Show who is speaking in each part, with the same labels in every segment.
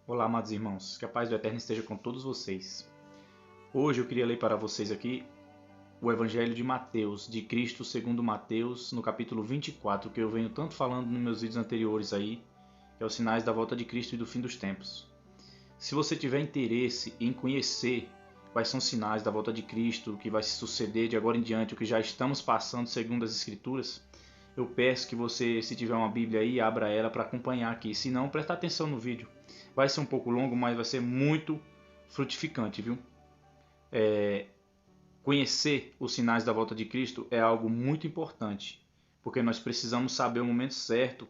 Speaker 1: Olá, amados irmãos, que a paz do Eterno esteja com todos vocês. Hoje eu queria ler para vocês aqui o Evangelho de Mateus, de Cristo segundo Mateus, no capítulo 24, que eu venho tanto falando nos meus vídeos anteriores aí, que é os sinais da volta de Cristo e do fim dos tempos. Se você tiver interesse em conhecer quais são os sinais da volta de Cristo, o que vai se suceder de agora em diante, o que já estamos passando segundo as Escrituras, eu peço que você, se tiver uma Bíblia aí, abra ela para acompanhar aqui. Se não, presta atenção no vídeo. Vai ser um pouco longo, mas vai ser muito frutificante, viu? Conhecer os sinais da volta de Cristo é algo muito importante, porque nós precisamos saber o momento certo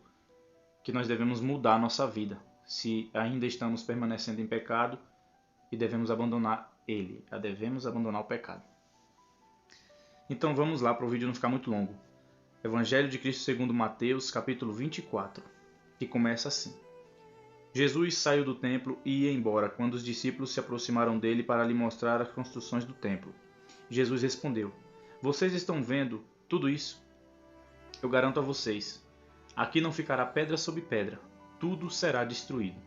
Speaker 1: que nós devemos mudar a nossa vida. Se ainda estamos permanecendo em pecado e devemos abandonar ele, devemos abandonar o pecado. Então vamos lá para o vídeo não ficar muito longo. Evangelho de Cristo segundo Mateus, capítulo 24, que começa assim. Jesus saiu do templo e ia embora, quando os discípulos se aproximaram dele para lhe mostrar as construções do templo. Jesus respondeu: Vocês estão vendo tudo isso? Eu garanto a vocês, aqui não ficará pedra sobre pedra, tudo será destruído.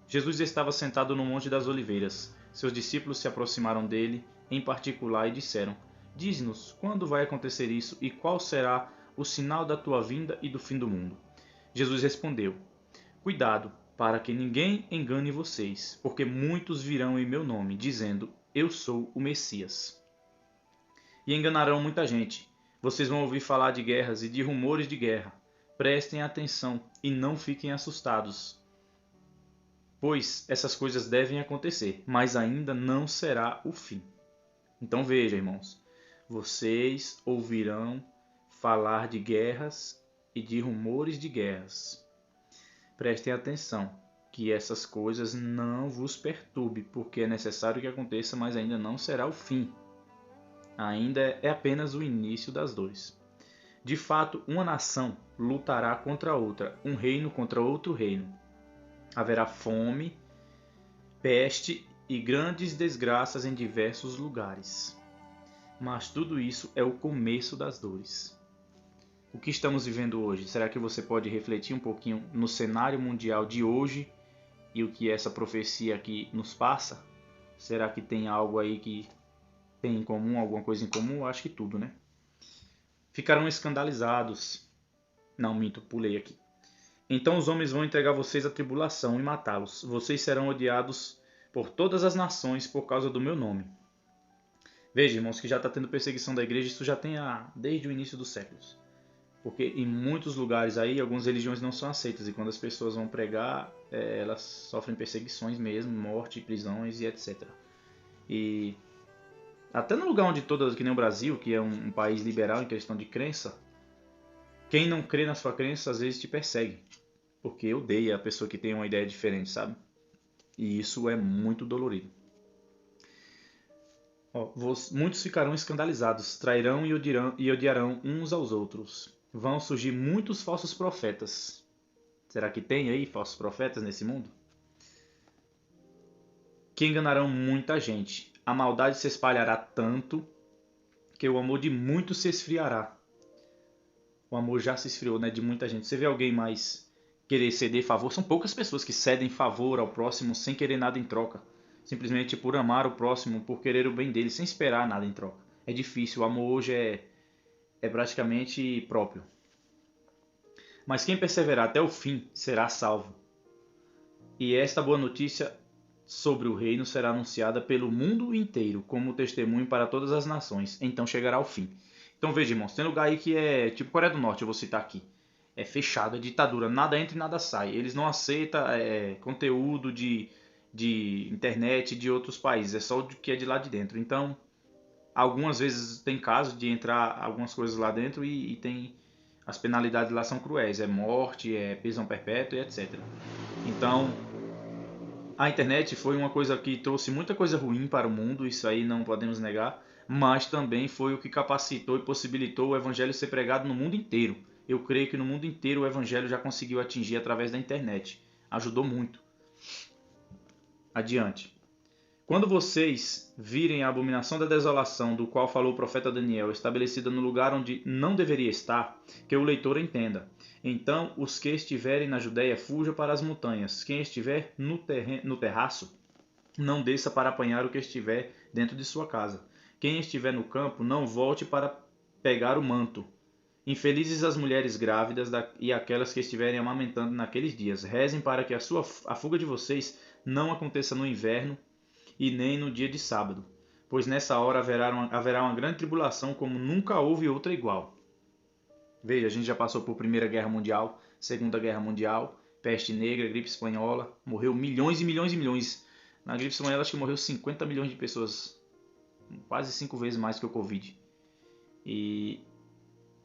Speaker 1: Jesus estava sentado no Monte das Oliveiras. Seus discípulos se aproximaram dele, em particular, e disseram: Diz-nos, quando vai acontecer isso e qual será o sinal da tua vinda e do fim do mundo? Jesus respondeu: Cuidado, para que ninguém engane vocês, porque muitos virão em meu nome, dizendo: Eu sou o Messias. E enganarão muita gente. Vocês vão ouvir falar de guerras e de rumores de guerra. Prestem atenção e não fiquem assustados, pois essas coisas devem acontecer, mas ainda não será o fim. Então veja, irmãos, vocês ouvirão falar de guerras e de rumores de guerras. Prestem atenção, que essas coisas não vos perturbem, porque é necessário que aconteça, mas ainda não será o fim. Ainda é apenas o início das dores. De fato, uma nação lutará contra outra, um reino contra outro reino. Haverá fome, peste e grandes desgraças em diversos lugares. Mas tudo isso é o começo das dores. O que estamos vivendo hoje? Será que você pode refletir um pouquinho no cenário mundial de hoje e o que essa profecia aqui nos passa? Será que tem algo aí que tem em comum, alguma coisa em comum? Acho que tudo, né? Ficarão escandalizados. Não, minto, pulei aqui. Então os homens vão entregar vocês à tribulação e matá-los. Vocês serão odiados por todas as nações por causa do meu nome. Veja, irmãos, que já está tendo perseguição da igreja, isso já tem desde o início dos séculos. Porque em muitos lugares aí, algumas religiões não são aceitas. E quando as pessoas vão pregar, elas sofrem perseguições mesmo, morte, prisões e etc. E até no lugar onde todas, que nem o Brasil, que é um país liberal em questão de crença, quem não crê na sua crença às vezes te persegue. Porque odeia a pessoa que tem uma ideia diferente, sabe? E isso é muito dolorido. Muitos ficarão escandalizados, trairão e odiarão uns aos outros. Vão surgir muitos falsos profetas. Será que tem aí falsos profetas nesse mundo? Que enganarão muita gente. A maldade se espalhará tanto que o amor de muitos se esfriará. O amor já se esfriou, né, de muita gente. Você vê alguém mais querer ceder favor? São poucas pessoas que cedem favor ao próximo sem querer nada em troca. Simplesmente por amar o próximo, por querer o bem dele, sem esperar nada em troca. É difícil, o amor hoje é praticamente próprio. Mas quem perseverar até o fim será salvo. E esta boa notícia sobre o reino será anunciada pelo mundo inteiro como testemunho para todas as nações. Então chegará o fim. Então veja, irmãos, tem lugar aí que é tipo Coreia do Norte, eu vou citar aqui. É fechado, é ditadura, nada entra e nada sai. Eles não aceitam conteúdo de internet de outros países, é só o que é de lá de dentro. Então, algumas vezes tem caso de entrar algumas coisas lá dentro e tem as penalidades lá são cruéis, é morte, é prisão perpétua e etc. Então, a internet foi uma coisa que trouxe muita coisa ruim para o mundo, isso aí não podemos negar, mas também foi o que capacitou e possibilitou o evangelho ser pregado no mundo inteiro. Eu creio que no mundo inteiro o evangelho já conseguiu atingir através da internet. Ajudou muito. Adiante. Quando vocês virem a abominação da desolação, do qual falou o profeta Daniel, estabelecida no lugar onde não deveria estar, que o leitor entenda. Então, os que estiverem na Judéia, fujam para as montanhas. Quem estiver no terraço, não desça para apanhar o que estiver dentro de sua casa. Quem estiver no campo, não volte para pegar o manto. Infelizes as mulheres grávidas e aquelas que estiverem amamentando naqueles dias. Rezem para que a fuga de vocês não aconteça no inverno e nem no dia de sábado, pois nessa hora haverá uma grande tribulação como nunca houve outra igual. Veja, a gente já passou por Primeira Guerra Mundial, Segunda Guerra Mundial, peste negra, gripe espanhola, morreu milhões e milhões e milhões. Na gripe espanhola acho que morreu 50 milhões de pessoas, quase 5 vezes mais que o Covid. E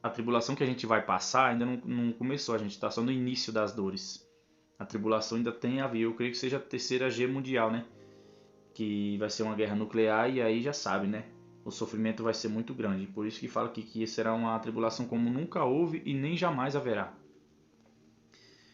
Speaker 1: a tribulação que a gente vai passar ainda não começou, a gente está só no início das dores. A tribulação ainda tem a vir, eu creio que seja a terceira G mundial, né? Que vai ser uma guerra nuclear e aí já sabe, né? O sofrimento vai ser muito grande. Por isso que fala que será uma tribulação como nunca houve e nem jamais haverá.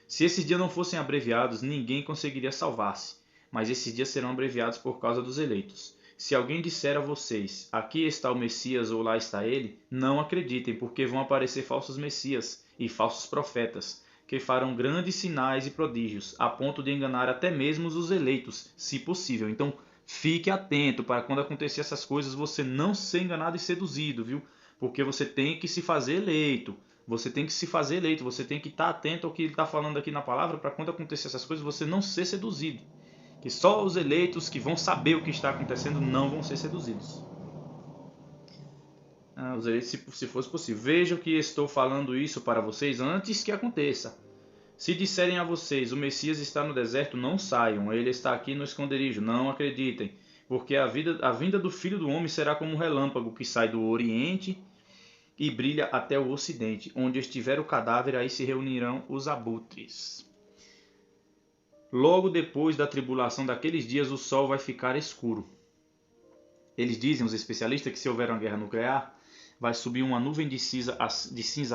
Speaker 1: Se esses dias não fossem abreviados, ninguém conseguiria salvar-se. Mas esses dias serão abreviados por causa dos eleitos. Se alguém disser a vocês, aqui está o Messias ou lá está ele, não acreditem, porque vão aparecer falsos Messias e falsos profetas, que farão grandes sinais e prodígios, a ponto de enganar até mesmo os eleitos, se possível. Então, fique atento para quando acontecer essas coisas você não ser enganado e seduzido, viu? Porque você tem que se fazer eleito. Você tem que se fazer eleito. Você tem que estar atento ao que ele está falando aqui na palavra para quando acontecer essas coisas você não ser seduzido. Que só os eleitos que vão saber o que está acontecendo não vão ser seduzidos. Os eleitos, se fosse possível. Vejam que estou falando isso para vocês antes que aconteça. Se disserem a vocês, o Messias está no deserto, não saiam, ele está aqui no esconderijo, não acreditem, porque a vinda do Filho do Homem será como um relâmpago que sai do Oriente e brilha até o Ocidente. Onde estiver o cadáver, aí se reunirão os abutres. Logo depois da tribulação daqueles dias, o sol vai ficar escuro. Eles dizem, os especialistas, que se houver uma guerra nuclear, vai subir uma nuvem de cinza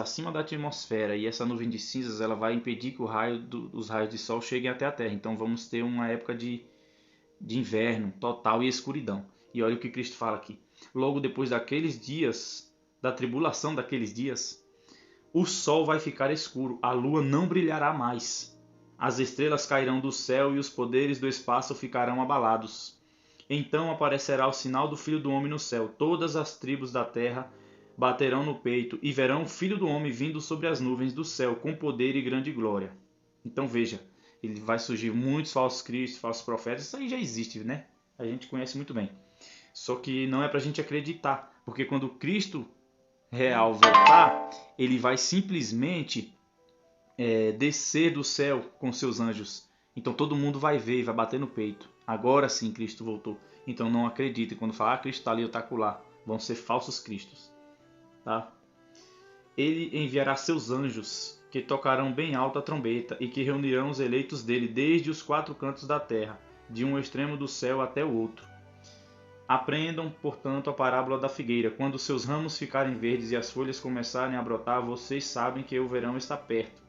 Speaker 1: acima da atmosfera, e essa nuvem de cinzas ela vai impedir que os raios de sol cheguem até a Terra. Então vamos ter uma época de inverno total e escuridão. E olha o que Cristo fala aqui. Logo depois daqueles dias, da tribulação daqueles dias, o sol vai ficar escuro, a lua não brilhará mais. As estrelas cairão do céu e os poderes do espaço ficarão abalados. Então aparecerá o sinal do Filho do Homem no céu. Todas as tribos da terra baterão no peito e verão o Filho do Homem vindo sobre as nuvens do céu com poder e grande glória. Então veja, ele vai surgir muitos falsos cristos, falsos profetas. Isso aí já existe, né? A gente conhece muito bem. Só que não é para a gente acreditar, porque quando Cristo real voltar, ele vai simplesmente descer do céu com seus anjos. Então todo mundo vai ver e vai bater no peito. Agora sim Cristo voltou. Então não acreditem. Quando falar Cristo está ali ou está acolá, vão ser falsos cristos. Tá? Ele enviará seus anjos, que tocarão bem alto a trombeta, e que reunirão os eleitos dele desde os 4 cantos da terra, de um extremo do céu até o outro. Aprendam, portanto, a parábola da figueira. Quando seus ramos ficarem verdes e as folhas começarem a brotar, vocês sabem que o verão está perto.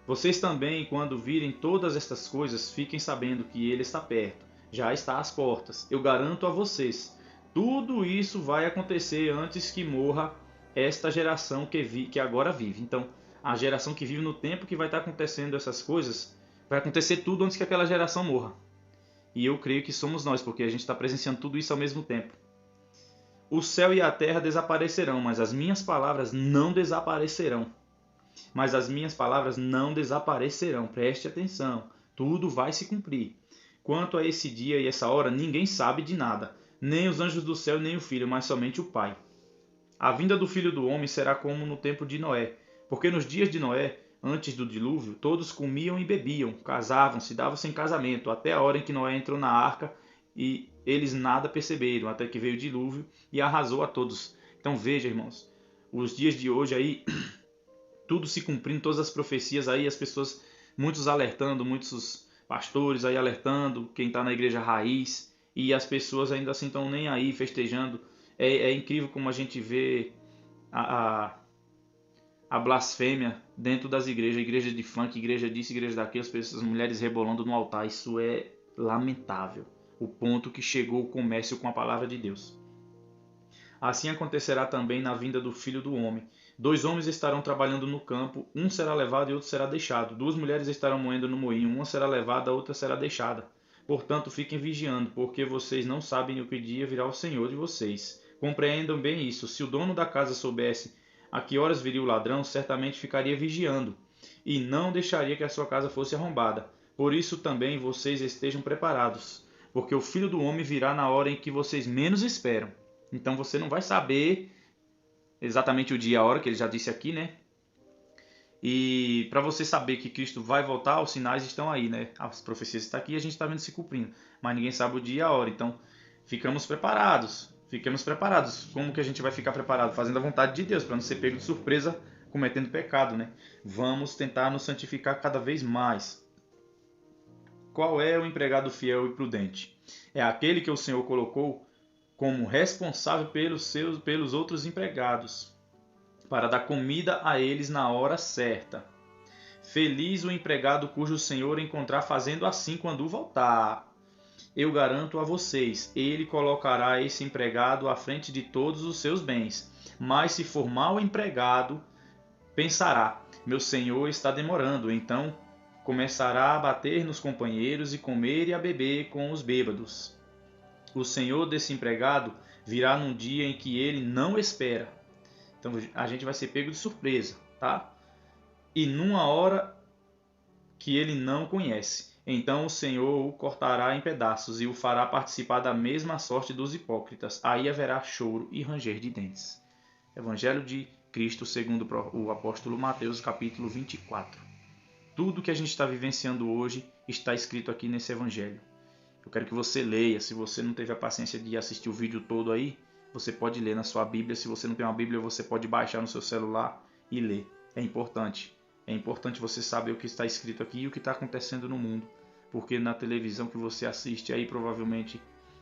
Speaker 1: Vocês também, quando virem todas estas coisas, fiquem sabendo que ele está perto, já está às portas. Eu garanto a vocês, tudo isso vai acontecer antes que morra esta geração que agora vive. Então, a geração que vive no tempo que vai estar acontecendo essas coisas, vai acontecer tudo antes que aquela geração morra. E eu creio que somos nós, porque a gente está presenciando tudo isso ao mesmo tempo. O céu e a terra desaparecerão, mas as minhas palavras não desaparecerão. Mas as minhas palavras não desaparecerão. Preste atenção. Tudo vai se cumprir. Quanto a esse dia e essa hora, ninguém sabe de nada. Nem os anjos do céu, nem o Filho, mas somente o Pai. A vinda do Filho do Homem será como no tempo de Noé. Porque nos dias de Noé, antes do dilúvio, todos comiam e bebiam, casavam-se, davam-se em casamento, até a hora em que Noé entrou na arca e eles nada perceberam, até que veio o dilúvio e arrasou a todos. Então veja, irmãos, os dias de hoje aí, tudo se cumprindo, todas as profecias aí, as pessoas, muitos alertando, muitos pastores aí alertando, quem está na igreja raiz, e as pessoas ainda assim estão nem aí, festejando. É incrível como a gente vê a blasfêmia dentro das igrejas, igreja de funk, igreja disso, igreja daquilo, as mulheres rebolando no altar. Isso é lamentável. o ponto que chegou o comércio com a palavra de Deus. Assim acontecerá também na vinda do Filho do Homem. 2 homens estarão trabalhando no campo, um será levado e outro será deixado. 2 mulheres estarão moendo no moinho, uma será levada, a outra será deixada. Portanto, fiquem vigiando, porque vocês não sabem o que dia virá o Senhor de vocês. Compreendam bem isso. Se o dono da casa soubesse a que horas viria o ladrão, certamente ficaria vigiando, e não deixaria que a sua casa fosse arrombada. Por isso também vocês estejam preparados, porque o Filho do Homem virá na hora em que vocês menos esperam. Então você não vai saber exatamente o dia e a hora, que ele já disse aqui, né? E para você saber que Cristo vai voltar, os sinais estão aí, né? As profecias estão aqui e a gente está vendo se cumprindo. Mas ninguém sabe o dia e a hora. Então, ficamos preparados. Fiquemos preparados. Como que a gente vai ficar preparado? Fazendo a vontade de Deus, para não ser pego de surpresa cometendo pecado, né? Vamos tentar nos santificar cada vez mais. Qual é o empregado fiel e prudente? É aquele que o Senhor colocou como responsável pelos outros empregados, para dar comida a eles na hora certa. Feliz o empregado cujo senhor encontrar fazendo assim quando voltar. Eu garanto a vocês, ele colocará esse empregado à frente de todos os seus bens. Mas se for mau empregado, pensará, meu senhor está demorando, então começará a bater nos companheiros e comer e a beber com os bêbados. O senhor desse empregado virá num dia em que ele não espera. Então a gente vai ser pego de surpresa, tá? E numa hora que ele não conhece. Então o Senhor o cortará em pedaços e o fará participar da mesma sorte dos hipócritas. Aí haverá choro e ranger de dentes. Evangelho de Cristo segundo o apóstolo Mateus, capítulo 24. Tudo que a gente está vivenciando hoje está escrito aqui nesse evangelho. Eu quero que você leia. Se você não teve a paciência de assistir o vídeo todo aí, você pode ler na sua Bíblia. Se você não tem uma Bíblia, você pode baixar no seu celular e ler. É importante. É importante você saber o que está escrito aqui e o que está acontecendo no mundo. Porque na televisão que você assiste aí, provavelmente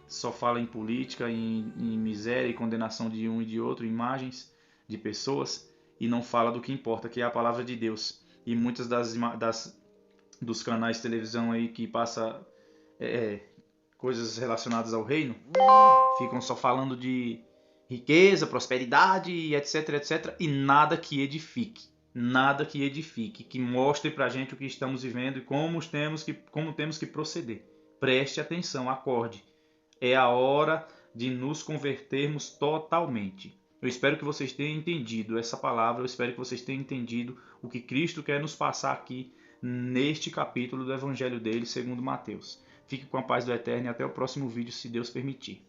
Speaker 1: só fala em política, em miséria e condenação de um e de outro, imagens de pessoas, e não fala do que importa, que é a palavra de Deus. E muitas dos canais de televisão aí que passa coisas relacionadas ao reino, ficam só falando de riqueza, prosperidade, etc, etc, e nada que edifique. Nada que edifique, que mostre pra gente o que estamos vivendo e como temos que proceder. Preste atenção, acorde. É a hora de nos convertermos totalmente. Eu espero que vocês tenham entendido essa palavra, eu espero que vocês tenham entendido o que Cristo quer nos passar aqui neste capítulo do Evangelho dele, segundo Mateus. Fique com a paz do Eterno e até o próximo vídeo, se Deus permitir.